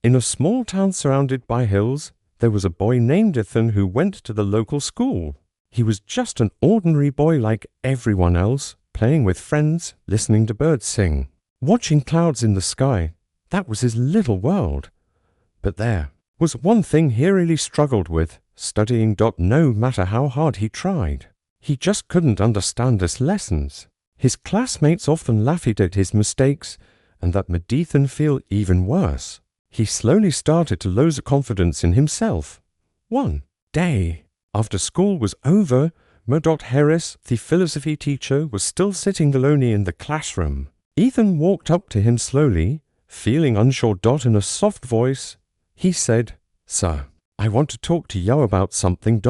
In a small town surrounded by hills, there was a boy named Ethan who went to the local school. He was just an ordinary boy like everyone else, playing with friends, listening to birds sing, watching clouds in the sky. That was his little world. But there was one thing he really struggled with, studying. No matter how hard he tried, he just couldn't understand his lessons. His classmates often laughed at his mistakes, and that made Ethan feel even worse. He slowly started to lose confidence in himself. One day, after school was over, Harris, the philosophy teacher, was still sitting alone in the classroom. Ethan walked up to him slowly, feeling unsure. In a soft voice, he said, "Sir, I want to talk to you about something."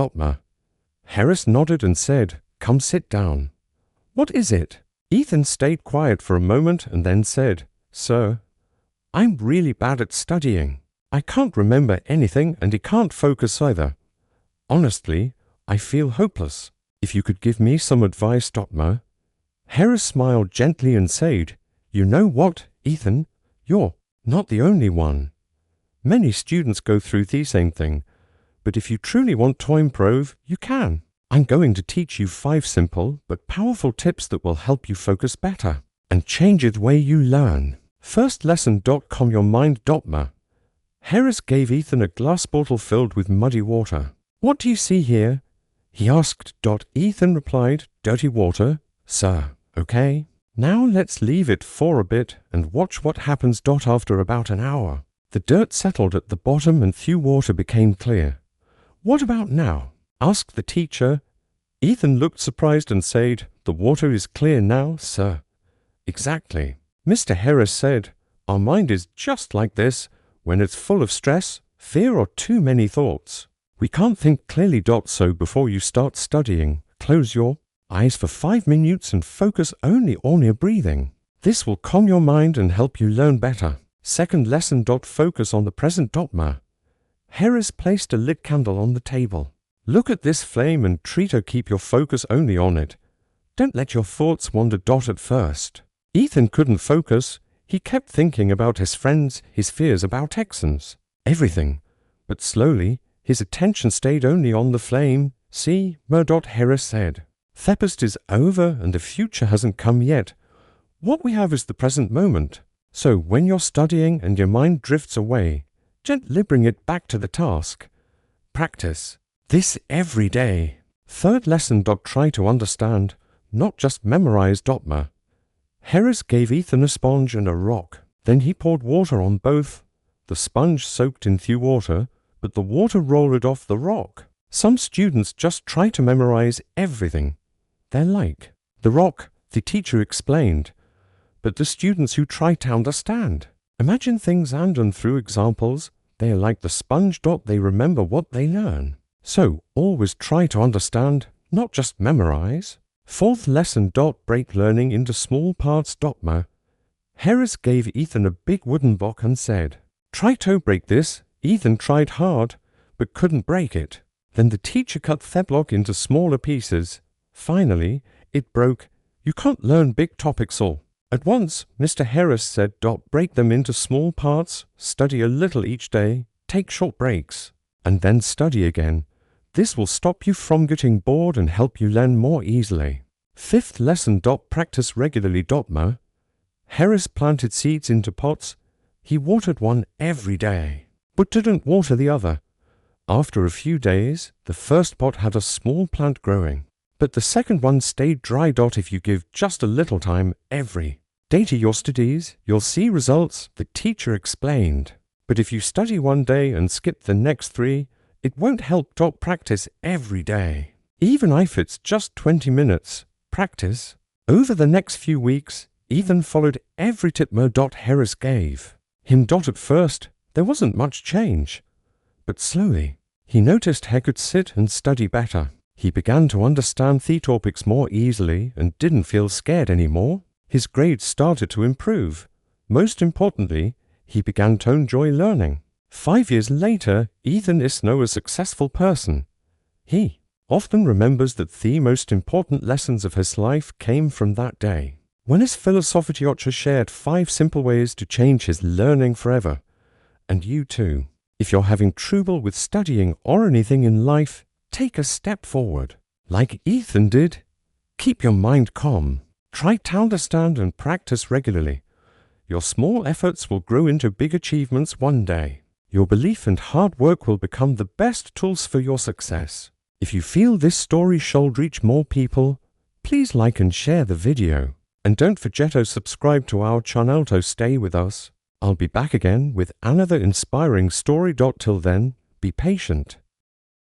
Harris nodded and said, "Come sit down." "What is it?" Ethan stayed quiet for a moment and then said, "Sir, I'm really bad at studying. I can't remember anything and I can't focus either. Honestly, I feel hopeless. If you could give me some advice." Harris smiled gently and said, "You know what, Ethan? You're not the only one. Many students go through the same thing, but if you truly want to improve, you can. I'm going to teach you 5 simple but powerful tips that will help you focus better and change the way you learn. First lesson. Calm your mind. Harris gave Ethan a glass bottle filled with muddy water. "What do you see here?" he asked. Ethan replied, "Dirty water, sir." "Okay. Now let's leave it for a bit and watch what happens. After about an hour, the dirt settled at the bottom and the water became clear. "What about now?" asked the teacher. Ethan looked surprised and said, "The water is clear now, sir." "Exactly." Mr. Harris said, "Our mind is just like this when it's full of stress, fear, or too many thoughts. We can't think clearly. So before you start studying, close your eyes for 5 minutes and focus only on your breathing. This will calm your mind and help you learn better. Second lesson. Focus on the present. Harris placed a lit candle on the table. "Look at this flame and try to keep your focus only on it. Don't let your thoughts wander. At first, Ethan couldn't focus. He kept thinking about his friends, his fears, about exams, everything. But slowly, his attention stayed only on the flame. "See, Harris said, the past is over and the future hasn't come yet. What we have is the present moment. So when you're studying and your mind drifts away, gently bring it back to the task. Practice this every day." Third lesson. Try to understand, not just memorize. Harris gave Ethan a sponge and a rock. Then he poured water on both. The sponge soaked in the water, but the water rolled off the rock. Some students just try to memorize everything. They're like the rock, the teacher explained. But the students who try to understand, imagine things and through examples, they are like the sponge. They remember what they learn. So always try to understand, not just memorize. Fourth lesson. Break learning into small parts. Harris gave Ethan a big wooden block and said, "Try to break this." Ethan tried hard, but couldn't break it. Then the teacher cut the block into smaller pieces. Finally, it broke. "You can't learn big topics all at once," Mr. Harris said. Break them into small parts, study a little each day, take short breaks, and then study again. This will stop you from getting bored and help you learn more easily. Fifth lesson. Practice regularly. Harris planted seeds into pots. He watered one every day, but didn't water the other. After a few days, the first pot had a small plant growing, but the second one stayed dry. If you give just a little time every day to your studies, you'll see results, the teacher explained. But if you study one day and skip the next 3, it won't help. Practice every day. Even if it's just 20 minutes, practice. Over the next few weeks, Ethan followed every tip Harris gave him. At first, there wasn't much change, but slowly, he noticed he could sit and study better. He began to understand the topics more easily and didn't feel scared anymore. His grades started to improve. Most importantly, he began to enjoy learning. 5 years later, Ethan is now a successful person. He often remembers that the most important lessons of his life came from that day, when his philosophy teacher shared 5 simple ways to change his learning forever. And you too. If you're having trouble with studying or anything in life, take a step forward. Like Ethan did, keep your mind calm. Try to understand and practice regularly. Your small efforts will grow into big achievements one day. Your belief and hard work will become the best tools for your success. If you feel this story should reach more people, please like and share the video. And don't forget to subscribe to our channel to stay with us. I'll be back again with another inspiring story. Till then, be patient.